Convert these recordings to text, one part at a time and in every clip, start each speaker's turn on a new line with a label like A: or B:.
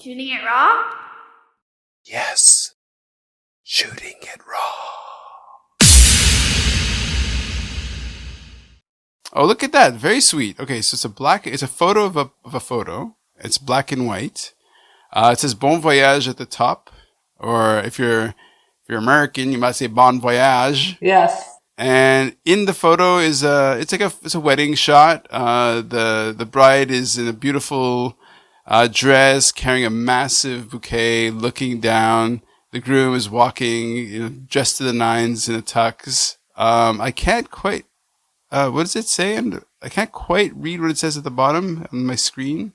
A: Shooting it raw?
B: Yes. Shooting it raw. Oh, look at that. Very sweet. Okay, so it's a photo of a photo. It's black and white. It says Bon Voyage at the top. Or if you're American, you might say Bon Voyage.
C: Yes.
B: And in the photo is it's a wedding shot. The bride is in a beautiful dress, carrying a massive bouquet, looking down. The groom is walking, dressed to the nines in a tux. I can't quite. What does it say? I can't quite read what it says at the bottom on my screen.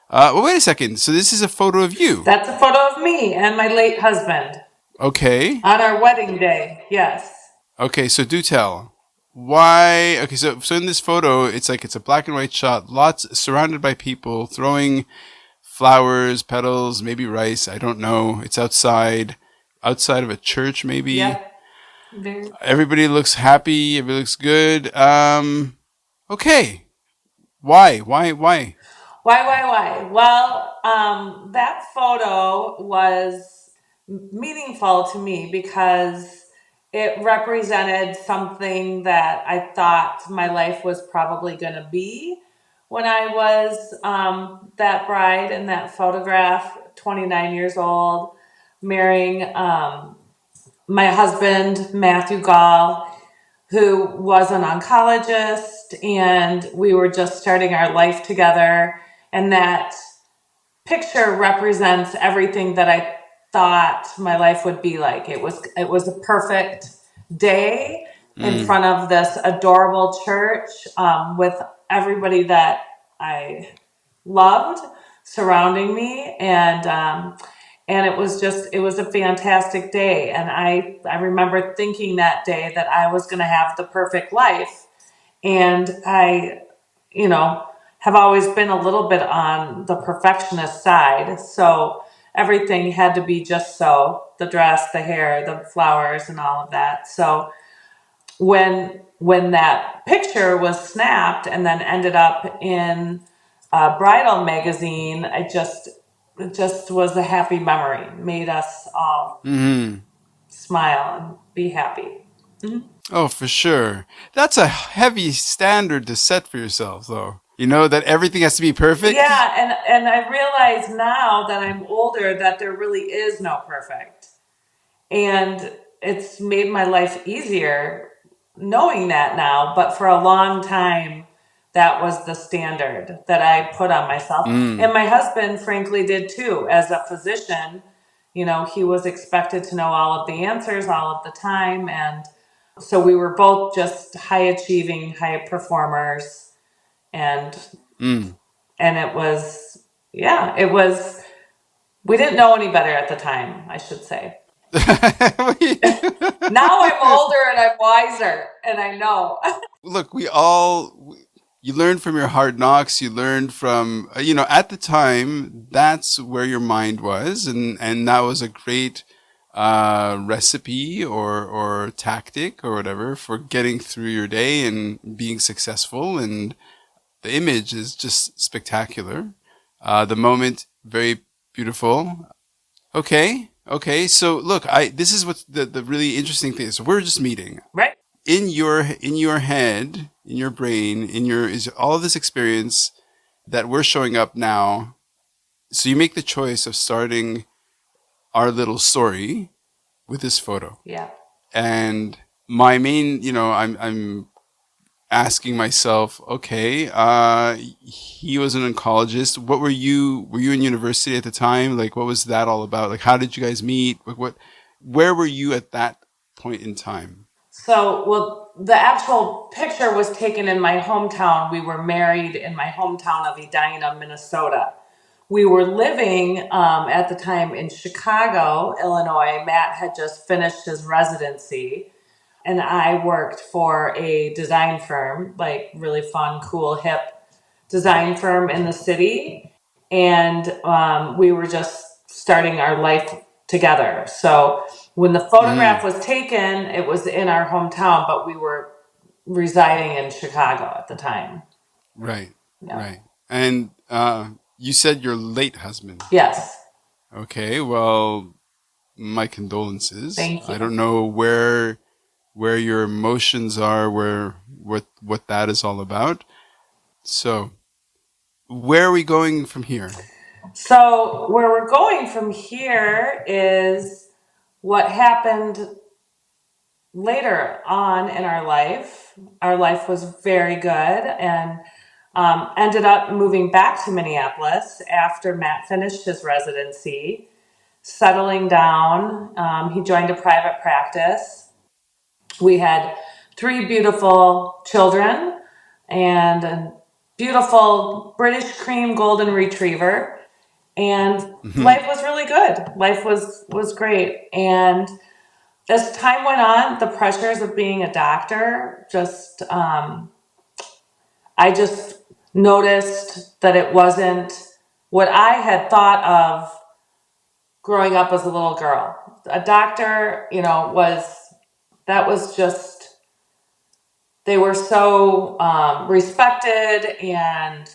B: Well, wait a second. So this is a photo of you.
C: That's a photo of me and my late husband.
B: Okay.
C: On our wedding day, yes.
B: Okay, so do tell. Why? Okay, so in this photo, it's a black and white shot, lots surrounded by people throwing flowers, petals, maybe rice. I don't know. It's outside of a church, maybe.
C: Yeah.
B: Everybody looks happy. Everybody looks good. Okay. Why?
C: Why? Well, that photo was meaningful to me because it represented something that I thought my life was probably going to be when I was that bride in that photograph, 29 years old, marrying my husband, Matthew Gall, who was an oncologist, and we were just starting our life together. And that picture represents everything that I thought my life would be like. It was a perfect day in front of this adorable church with everybody that I loved surrounding me, and it was a fantastic day. And I remember thinking that day that I was going to have the perfect life, and I, have always been a little bit on the perfectionist side. So everything had to be just so, the dress, the hair, the flowers, and all of that. So when that picture was snapped and then ended up in a bridal magazine, it just was a happy memory. Made us all smile and be happy. Mm-hmm.
B: Oh, for sure. That's a heavy standard to set for yourself, though. That everything has to be perfect.
C: Yeah, and I realize now that I'm older that there really is no perfect. And it's made my life easier knowing that now, but for a long time that was the standard that I put on myself. And my husband frankly did too. As a physician, he was expected to know all of the answers all of the time, and so we were both just high achieving, high performers, and it was we didn't know any better at the time, I should say. Now I'm older and I'm wiser and I know.
B: Look, you learn from your hard knocks. You learned from, at the time, that's where your mind was. And that was a great recipe or tactic or whatever for getting through your day and being successful. And the image is just spectacular. The moment, very beautiful. Okay. So look, this is what the really interesting thing is. So we're just meeting.
C: Right.
B: In your head, in your brain, is all of this experience that we're showing up now. So you make the choice of starting our little story with this photo.
C: Yeah.
B: And my main, I'm asking myself, okay, he was an oncologist. What were you in university at the time? Like, what was that all about? Like, how did you guys meet? Like, where were you at that point in time?
C: So, well, the actual picture was taken in my hometown. We were married in my hometown of Edina, Minnesota. We were living at the time in Chicago, Illinois. Matt had just finished his residency, and I worked for a design firm, like really fun, cool, hip design firm in the city. And we were just starting our life together. So when the photograph was taken, it was in our hometown, but we were residing in Chicago at the time.
B: Right.
C: Yeah.
B: Right. And you said your late husband.
C: Yes.
B: Okay, well, my condolences.
C: Thank
B: I
C: you.
B: don't know where your emotions are, where what that is all about. So, where are we going from here?
C: So, where we're going from here is what happened later on in our life. Our life was very good and ended up moving back to Minneapolis after Matt finished his residency, settling down. He joined a private practice. We had three beautiful children and a beautiful British cream golden retriever. And
B: Hmm.
C: life was really good. Life was great. And as time went on, the pressures of being a doctor just, I just noticed that it wasn't what I had thought of growing up as a little girl. A doctor, that was just, they were so respected and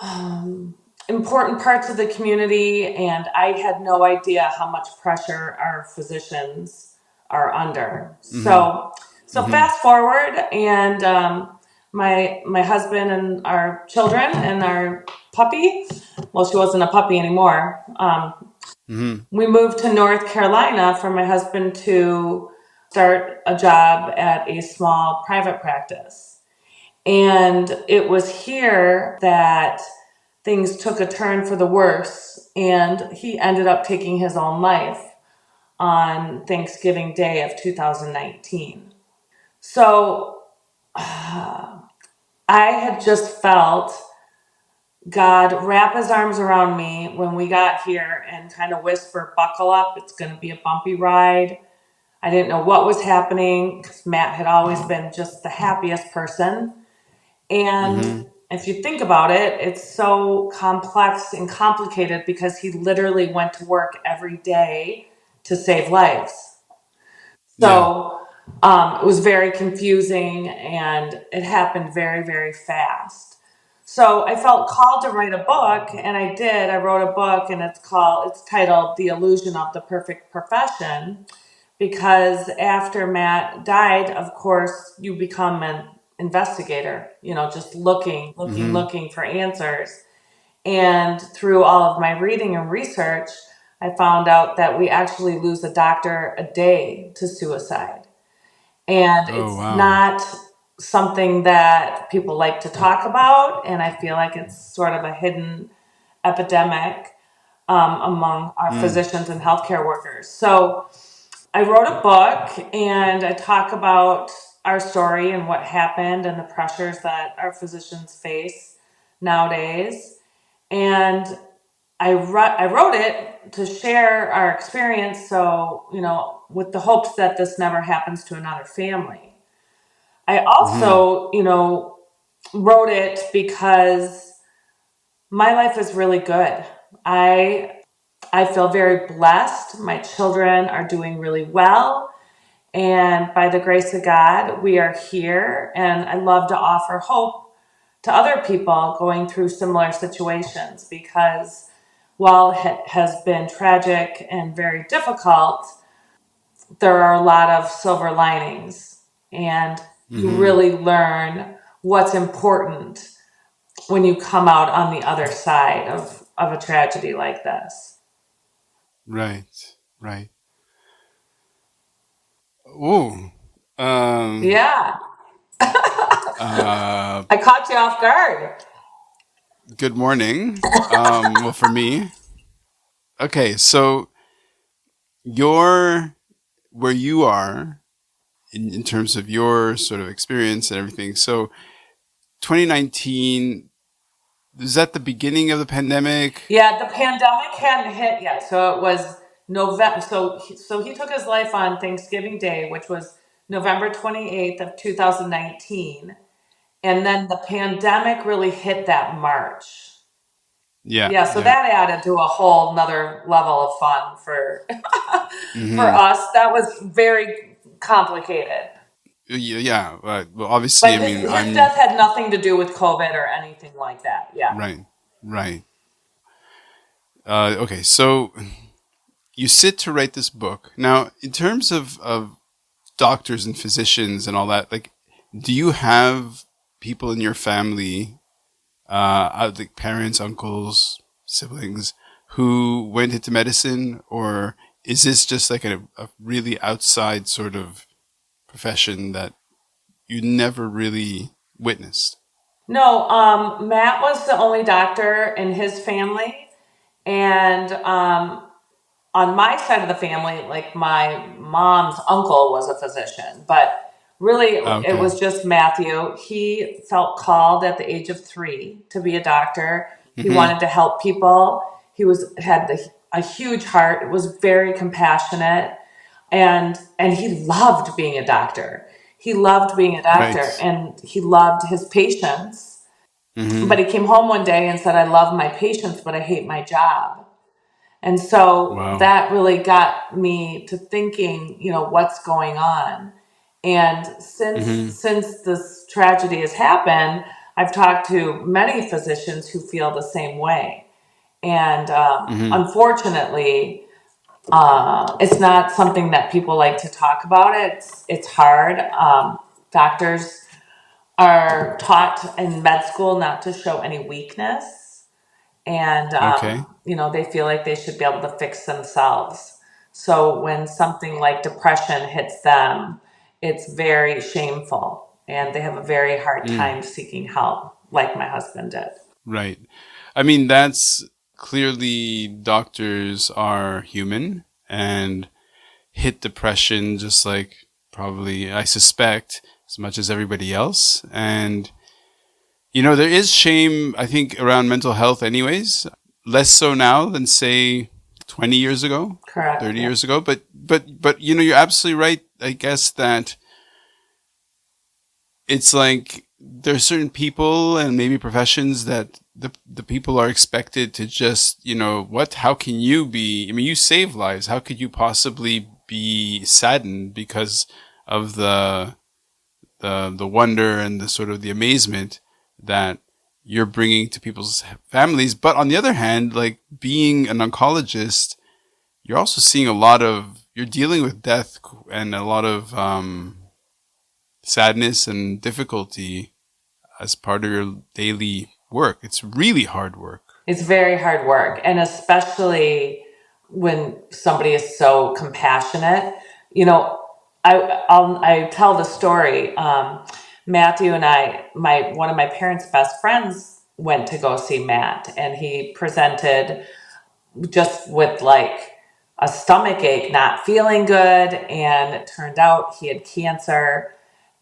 C: um, important parts of the community, and I had no idea how much pressure our physicians are under.
B: Hmm.
C: So
B: Hmm.
C: fast forward, and my husband and our children and our puppy. Well, she wasn't a puppy anymore.
B: Hmm.
C: We moved to North Carolina for my husband to start a job at a small private practice. And it was here that things took a turn for the worse, and he ended up taking his own life on Thanksgiving Day of 2019. So I had just felt God wrap his arms around me when we got here and kind of whisper, buckle up, it's going to be a bumpy ride. I didn't know what was happening because Matt had always been just the happiest person. And
B: Hmm.
C: if you think about it, it's so complex and complicated because he literally went to work every day to save lives.
B: Yeah.
C: So it was very confusing and it happened very, very fast. So I felt called to write a book, and I did. I wrote a book, and it's titled The Illusion of the Perfect Profession, because after Matt died, of course, you become an investigator, just looking, looking,
B: Hmm.
C: looking for answers. And through all of my reading and research, I found out that we actually lose a doctor a day to suicide. And
B: Oh,
C: it's
B: wow.
C: not something that people like to talk about. And I feel like it's sort of a hidden epidemic among our
B: Mm.
C: physicians and healthcare workers. So I wrote a book and I talk about our story and what happened and the pressures that our physicians face nowadays. And I wrote it to share our experience, so, with the hopes that this never happens to another family. I
B: Hmm.
C: also, wrote it because my life is really good. I feel very blessed. My children are doing really well. And by the grace of God, we are here. And I love to offer hope to other people going through similar situations because while it has been tragic and very difficult, there are a lot of silver linings. And you
B: Hmm.
C: really learn what's important when you come out on the other side of a tragedy like this.
B: Right. Right. Oh. Um.
C: Yeah,
B: Uh.
C: I caught you off guard.
B: Good morning. Well, for me, okay. So you're where you are in terms of your sort of experience and everything. So 2019, is that the beginning of the pandemic?
C: Yeah, the pandemic hadn't hit yet, so it was November. So he took his life on Thanksgiving Day, which was November 28th of 2019, and then the pandemic really hit that March.
B: Yeah.
C: Yeah, so
B: Yeah.
C: that added to a whole nother level of fun for for
B: Hmm.
C: us. That was very complicated.
B: Yeah. Yeah. Well, obviously,
C: But
B: I mean,
C: his
B: I'm
C: death had nothing to do with COVID or anything like that. Yeah.
B: right. Right. Okay. So. you sit to write this book. Now, in terms of doctors and physicians and all that, like, do you have people in your family, like parents, uncles, siblings, who went into medicine, or is this just like a really outside sort of profession that you never really witnessed?
C: No, Matt was the only doctor in his family, and on my side of the family, like my mom's uncle was a physician, but really it
B: Okay.
C: was just Matthew. He felt called at the age of 3 to be a doctor. He
B: Mm-hmm.
C: wanted to help people. He was had a huge heart. It was very compassionate, and he loved being a doctor. He loved being a doctor,
B: Right.
C: and he loved his patients. But
B: Mm-hmm.
C: he came home one day and said, "I love my patients, but I hate my job." And so
B: Wow.
C: that really got me to thinking, what's going on. And since
B: Mm-hmm.
C: since this tragedy has happened, I've talked to many physicians who feel the same way. And
B: Mm-hmm.
C: unfortunately, it's not something that people like to talk about. It's hard. Doctors are taught in med school not to show any weakness, and
B: Okay.
C: they feel like they should be able to fix themselves. So when something like depression hits them, it's very shameful, and they have a very hard
B: Mm.
C: time seeking help, like my husband did.
B: Right. I mean, that's clearly doctors are human and hit depression just like probably, I suspect, as much as everybody else. And, there is shame, I think, around mental health, anyways. Less so now than, say, 20 years ago,
C: Correct.
B: 30
C: Yeah.
B: years ago. But, you're absolutely right, I guess, that it's like there's certain people and maybe professions that the people are expected to just, how can you be, I mean, you save lives. How could you possibly be saddened because of the wonder and the sort of the amazement that you're bringing to people's families? But on the other hand, like being an oncologist, you're also seeing you're dealing with death and a lot of, sadness and difficulty as part of your daily work. It's really hard work.
C: It's very hard work, and especially when somebody is so compassionate. You know, I tell the story. Matthew and my one of my parents' best friends went to go see Matt, and he presented just with like a stomach ache, not feeling good, and it turned out he had cancer,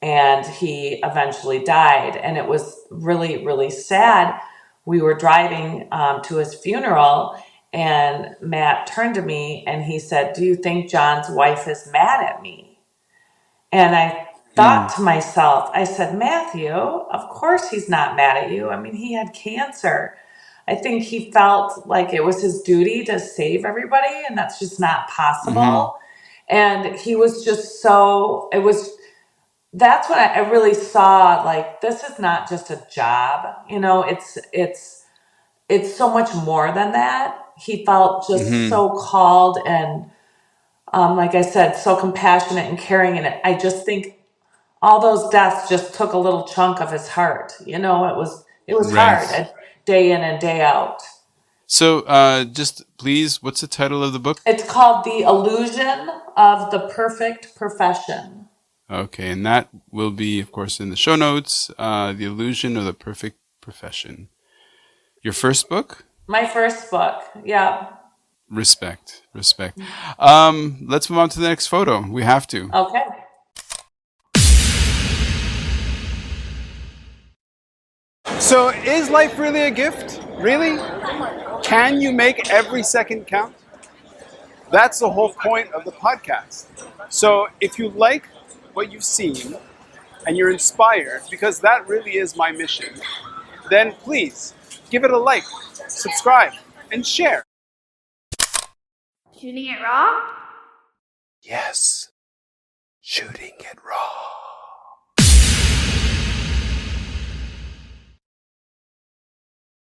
C: and he eventually died. And it was really, really sad. We were driving to his funeral, and Matt turned to me and he said, "Do you think John's wife is mad at me?" And I thought
B: Mm.
C: to myself, I said, "Matthew, of course he's not mad at you. I mean, he had cancer." I think he felt like it was his duty to save everybody, and that's just not
B: Hmm.
C: possible. And he was just so, that's when I really saw, like, this is not just a job, it's so much more than that. He felt just
B: Hmm.
C: so called, and like I said, so compassionate and caring. And I just think all those deaths just took a little chunk of his heart. It was hard,
B: Right.
C: day in and day out.
B: So, just please, what's the title of the book?
C: It's called The Illusion of the Perfect Profession.
B: Okay, and that will be, of course, in the show notes. The Illusion of the Perfect Profession. Your first book?
C: My first book. Yeah.
B: Respect, respect. Let's move on to the next photo. We have to.
C: Okay.
B: So, is life really a gift? Really? Can you make every second count? That's the whole point of the podcast. So, if you like what you've seen and you're inspired, because that really is my mission, then please give it a like, subscribe, and share.
A: Shooting it raw?
B: Yes, shooting it raw.